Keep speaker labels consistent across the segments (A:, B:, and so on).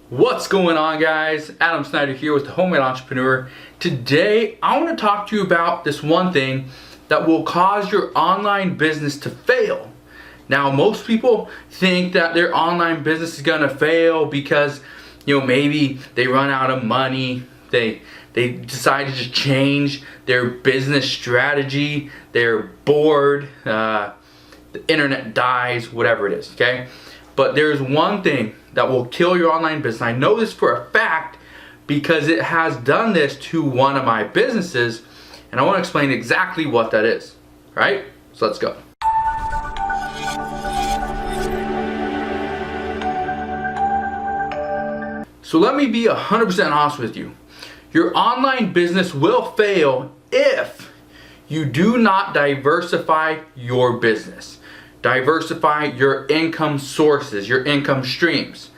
A: What's going on, guys? Adam Snyder here with the Homemade Entrepreneur. Today I want to talk to you about this one thing that will cause your online business to fail. Now, most people think that their online business is going to fail because maybe they run out of money, they decide to just change their business strategy, they're bored, the internet dies, whatever it is, okay? But there's one thing that will kill your online business. I know this for a fact because it has done this to one of my businesses, and I want to explain exactly what that is. All right? So let's go. So let me be 100% honest with you. Your online business will fail if you do not diversify your business. Diversify your income sources, your income streams.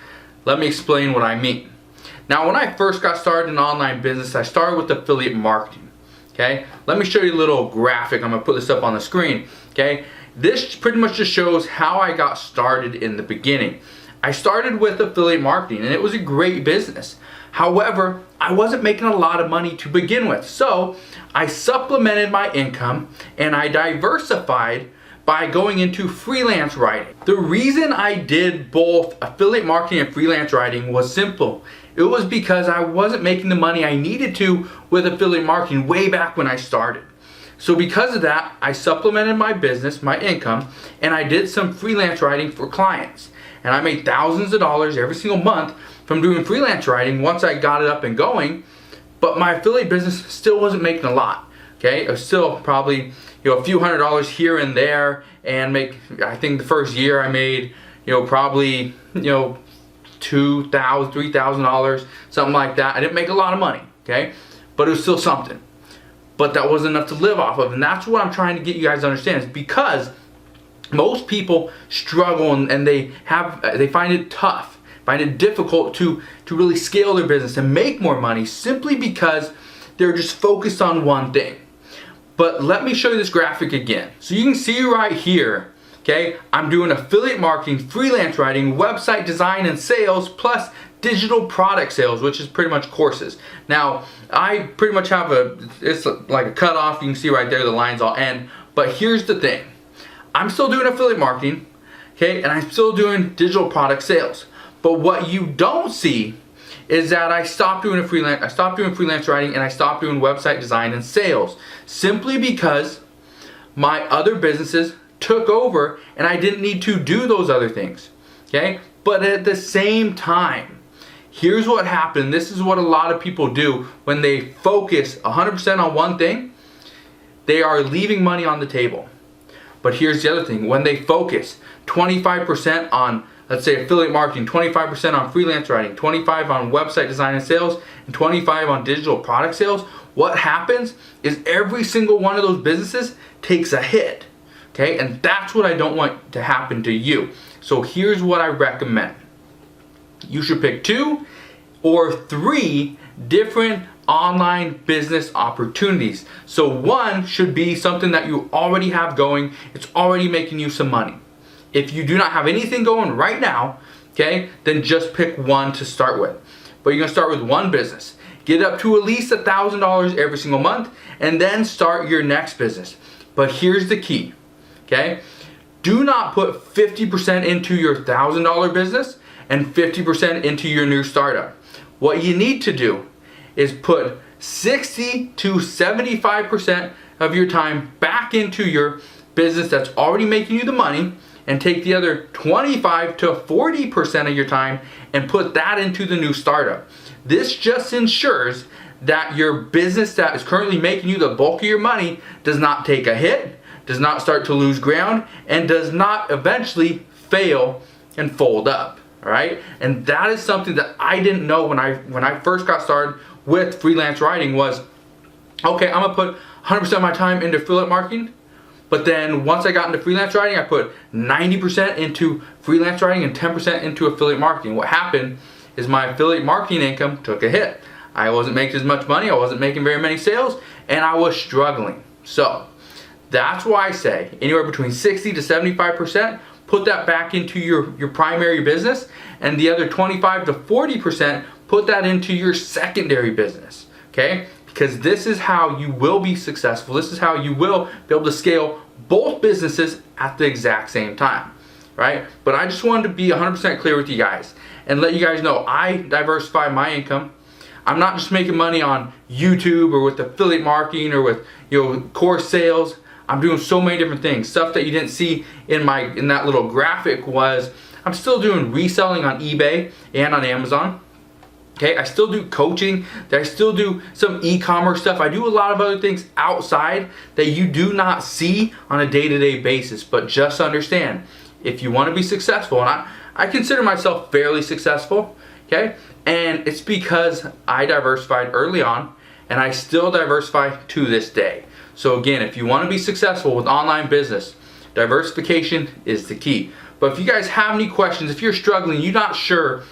A: Let me explain what I mean. Now, when I first got started in online business, I started with affiliate marketing. Okay, let me show you a little graphic. I'm gonna put this up on the screen. Okay, this pretty much just shows how I got started in the beginning. I started with affiliate marketing and it was a great business. However, I wasn't making a lot of money to begin with. So I supplemented my income and I diversified by going into freelance writing. The reason I did both affiliate marketing and freelance writing was simple. It was because I wasn't making the money I needed to with affiliate marketing way back when I started. So because of that, I supplemented my business, my income, and I did some freelance writing for clients. And I made thousands of dollars every single month from doing freelance writing once I got it up and going, but my affiliate business still wasn't making a lot. Okay, it was still probably a few $100s here and there, and I think the first year I made probably $2,000, $3,000, something like that. I didn't make a lot of money, okay, but it was still something. But that wasn't enough to live off of, and that's what I'm trying to get you guys to understand. Is because most people struggle and they find it tough, find it difficult to really scale their business and make more money simply because they're just focused on one thing. But let me show you this graphic again. So you can see right here, okay, I'm doing affiliate marketing, freelance writing, website design and sales, plus digital product sales, which is pretty much courses. Now, I pretty much have it's like a cutoff. You can see right there, the lines all end. But here's the thing. I'm still doing affiliate marketing, okay, and I'm still doing digital product sales. But what you don't see is that I stopped doing freelance writing, and I stopped doing website design and sales simply because my other businesses took over and I didn't need to do those other things. Okay? But at the same time, here's what happened. This is what a lot of people do when they focus 100% on one thing. They are leaving money on the table. But here's the other thing. When they focus 25% on, let's say, affiliate marketing, 25% on freelance writing, 25% on website design and sales, and 25% on digital product sales, what happens is every single one of those businesses takes a hit. Okay? And that's what I don't want to happen to you. So here's what I recommend. You should pick 2 or 3 different online business opportunities. So one should be something that you already have going. It's already making you some money. If you do not have anything going right now, okay, then just pick one to start with. But you're gonna start with one business. Get up to at least $1,000 every single month, and then start your next business. But here's the key, okay? Do not put 50% into your $1,000 business and 50% into your new startup. What you need to do is put 60 to 75% of your time back into your business that's already making you the money, and take the other 25 to 40% of your time and put that into the new startup. This just ensures that your business that is currently making you the bulk of your money does not take a hit, does not start to lose ground, and does not eventually fail and fold up. All right? And that is something that I didn't know when I first got started with freelance writing was, okay, I'm gonna put 100% of my time into affiliate marketing. But then once I got into freelance writing, I put 90% into freelance writing and 10% into affiliate marketing. What happened is my affiliate marketing income took a hit. I wasn't making as much money, I wasn't making very many sales, and I was struggling. So that's why I say anywhere between 60 to 75%, put that back into your primary business, and the other 25 to 40%, put that into your secondary business, okay? Because this is how you will be successful. This is how you will be able to scale both businesses at the exact same time, right? But I just wanted to be 100% clear with you guys and let you guys know I diversify my income. I'm not just making money on YouTube or with affiliate marketing or with course sales. I'm doing so many different things. Stuff that you didn't see in that little graphic was I'm still doing reselling on eBay and on Amazon. Okay, I still do coaching. I still do some e-commerce stuff. I do a lot of other things outside that you do not see on a day-to-day basis. But just understand, if you want to be successful, and I consider myself fairly successful, okay? And it's because I diversified early on, and I still diversify to this day. So again, if you want to be successful with online business, diversification is the key. But if you guys have any questions, if you're struggling, you're not sure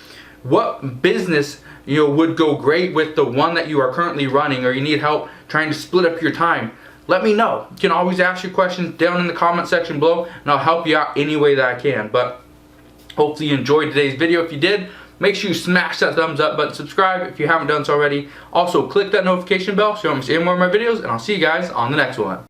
A: what business would go great with the one that you are currently running, or you need help trying to split up your time, let me know. You can always ask your questions down in the comment section below, and I'll help you out any way that I can. But hopefully you enjoyed today's video. If you did, make sure you smash that thumbs up button, subscribe if you haven't done so already. Also, click that notification bell so you don't miss any more of my videos, and I'll see you guys on the next one.